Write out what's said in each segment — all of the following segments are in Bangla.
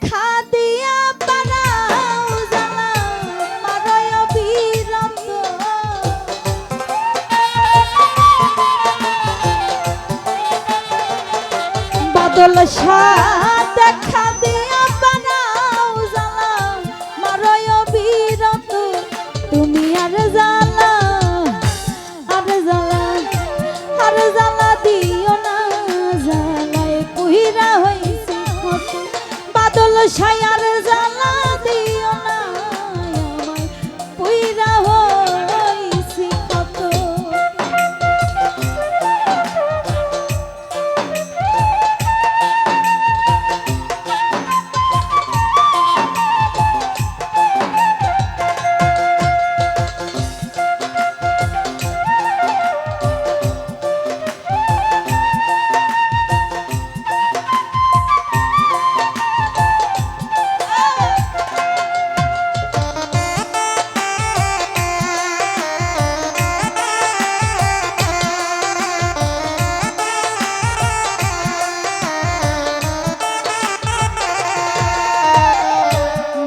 দেখা দিয়া পারাও জ্বালা মারয় বিরত বাদল শাহ দেখা দিয়া পারাও জ্বালা মারয় বিরত তুমি আর জ্বালা দিও না জ্বালায় কুহিরা হইছে কত বাদল ছায়ার জ্বালা দিও না আমায় কুহিরা হইছে কত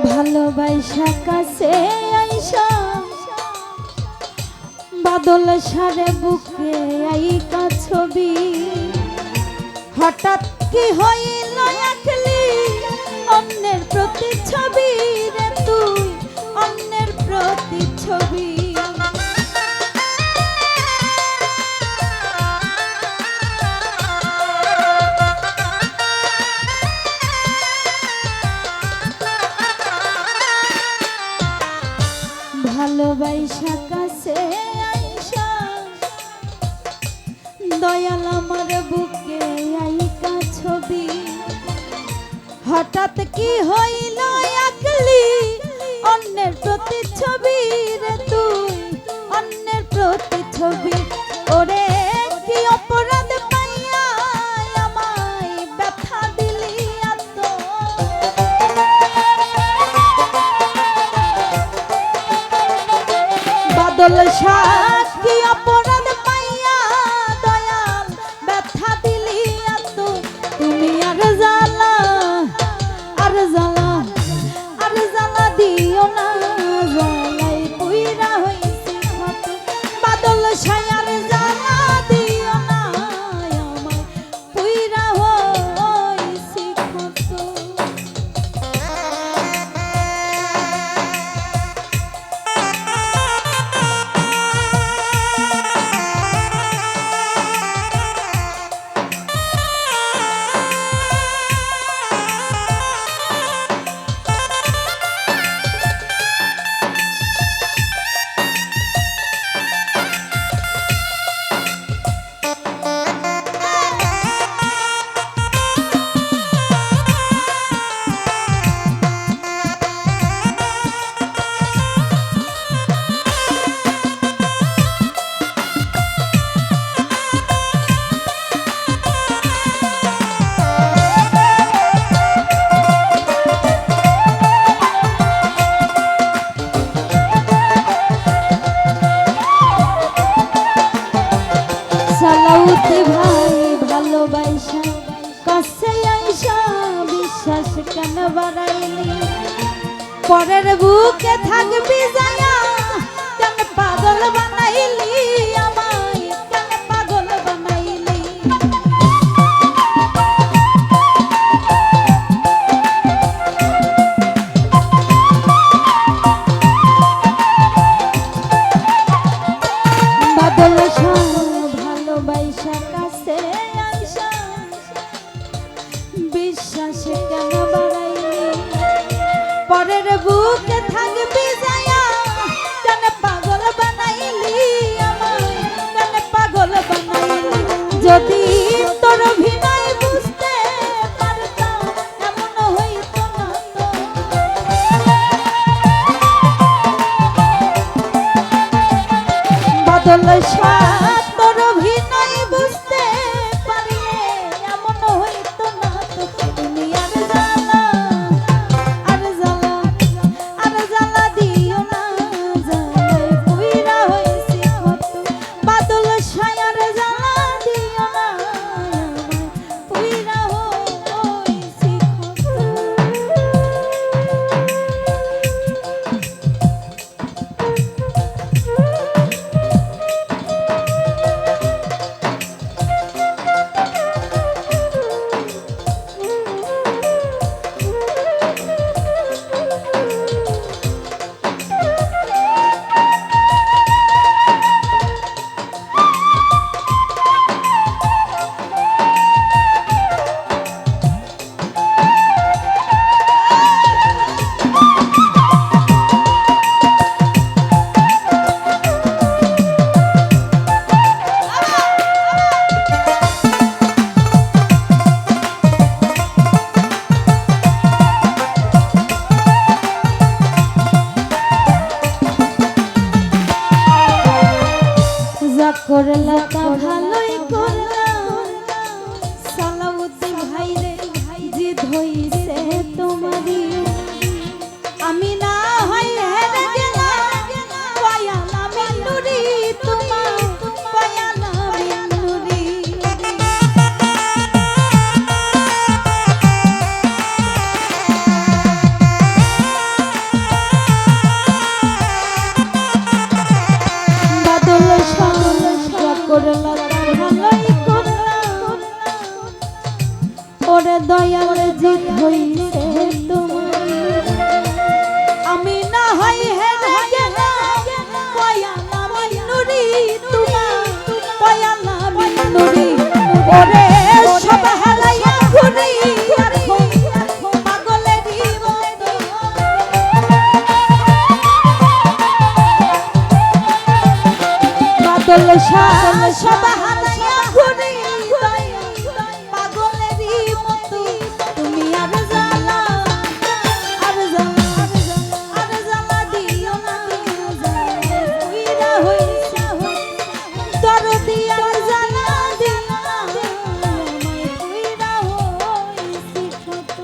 ভালোবাসা কাছে আইসা বাদল সারে বুকে আইকা ছবি হঠাৎ কি হইল একলি অন্যের প্রতিচ্ছবি রে তুই অন্যের প্রতিচ্ছবি ভালোবাসা কাছে আইসা দয়াল আমার বুকে আইকা ছবি হঠাৎ কি হইল একলি অন্যের প্রতিচ্ছবি রে তুই অন্যের প্রতিচ্ছবি ওরে কি অপরাধ পাইয়া আমায় ব্যথা দিলি এত বাদল শাহ কি অপরাধ পাইয়া দয়াল ব্যথা দিলি এত তুমি আর জ্বালা দিও না জ্বালাই পুইরা হইছে কত বাদল ছায়ার জ্বালা দিও না আমায় পুইরা হইছে কত সালাউদ্দি ভাই ভালোবাসা কাছে আইসা বিশ্বাস কেন বাড়াইলি পরের বুকে থাকবি যায়া কেন পাগল বানাইলি আমায় কেন পাগল বানাইলি বাদল ভালোবাসা কাছে আইসা বিশ্বাস কেন বাড়াইলি পরের বুকে থাকবি যায়া কেন পাগল বানাইলি আমায় কেন পাগল বানাইলি যদি তোর অভিনয় বুঝতে পারতাম এমন হইতো না তো বাদল শাহ তোর অভিনয় বুঝতে পারলে এমন হইতো না তো তুমি আর জ্বালা দিও না জ্বালায় পুইরা হইছে কত বাদল ছায়ার জ্বালা দিও না আমায় পুইরা হইছে কত তোমারি আমি না হয় হেরে গেলাম পয়ালা বিন্দুরি তোমার পয়ালা বিন্দুরি বাদল সাজা করলা তার ভালোই করলাম ওরে দয়াল জিত হইছে তোমার আমি না হই হেরে গেলাম পয়ালা বিন্দুরি তোমার পয়ালা বিন্দুরি ওরে সব হারাইয়া ঘুরি পাগলেরই মতো বাদল সব হারাইয়া ঘুরি পাগলেরই মতো তুমি আর জ্বালা আর জ্বালা আর জ্বালা দিও না উইরা হইছে দরদি আর জ্বালা দিও না উইরা হইছে কত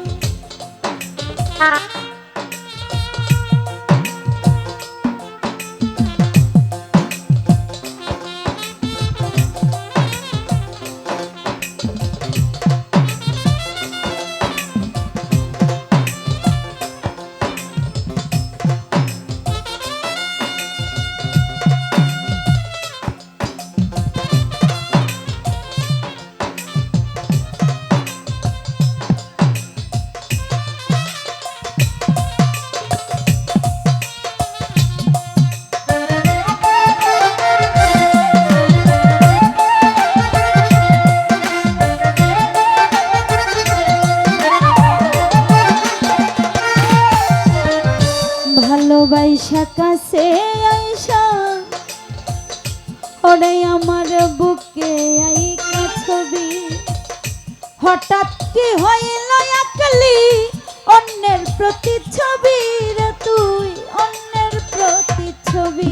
ভালোবাসা কাছে আইসা ওরে আমার বুকে আইকা ছবি হঠাৎ কি হইল একলি অন্যের প্রতিচ্ছবি রে তুই অন্যের প্রতিচ্ছবি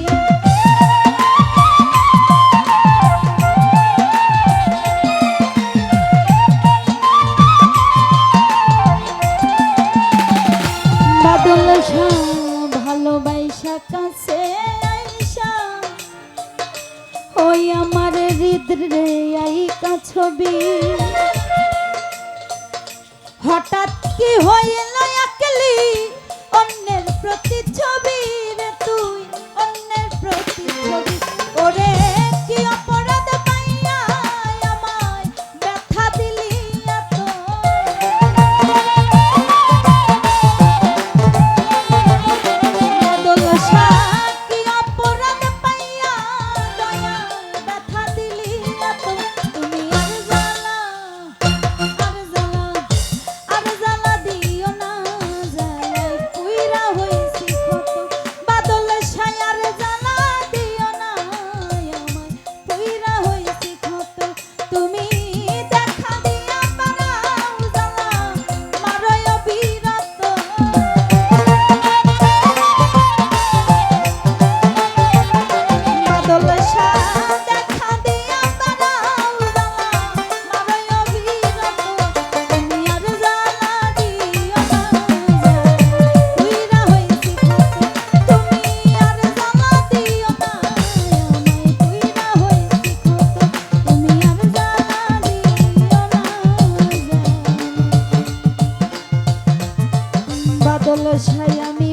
বাদল ভালোবাসা কাছে আইসা ওই আমার হৃদয়ে আইকা ছবি হঠাৎ কি হইল একলি অন্যের প্রতিচ্ছবি রে তুই অন্যের প্রতিচ্ছবি ওরে কি অপরাধ পাইয়া আমায় ব্যথা দিলি এত কি অপরাধ পাইয়া দয়া ব্যথা দিলি এত তুমি আর জ্বালা আর জ্বালা দিও না জ্বালায় পুইরা হইছি কত বাদল ছায়ার জ্বালা দিও না আমায় পুইরা হইছি কত তুমি দেখা দিয়া পারাও জ্বালা মারয় বিরত বাদল দেখা দিয়া পারাও জ্বালা মারয় বিরত তুমি আর জ্বালা দিও না পুইরা হইছি কত তুমি আর জ্বালা দিও না আমায় পুইরা হইছি কত তুমি আর জ্বালা দিও না বাদল ছাই আমি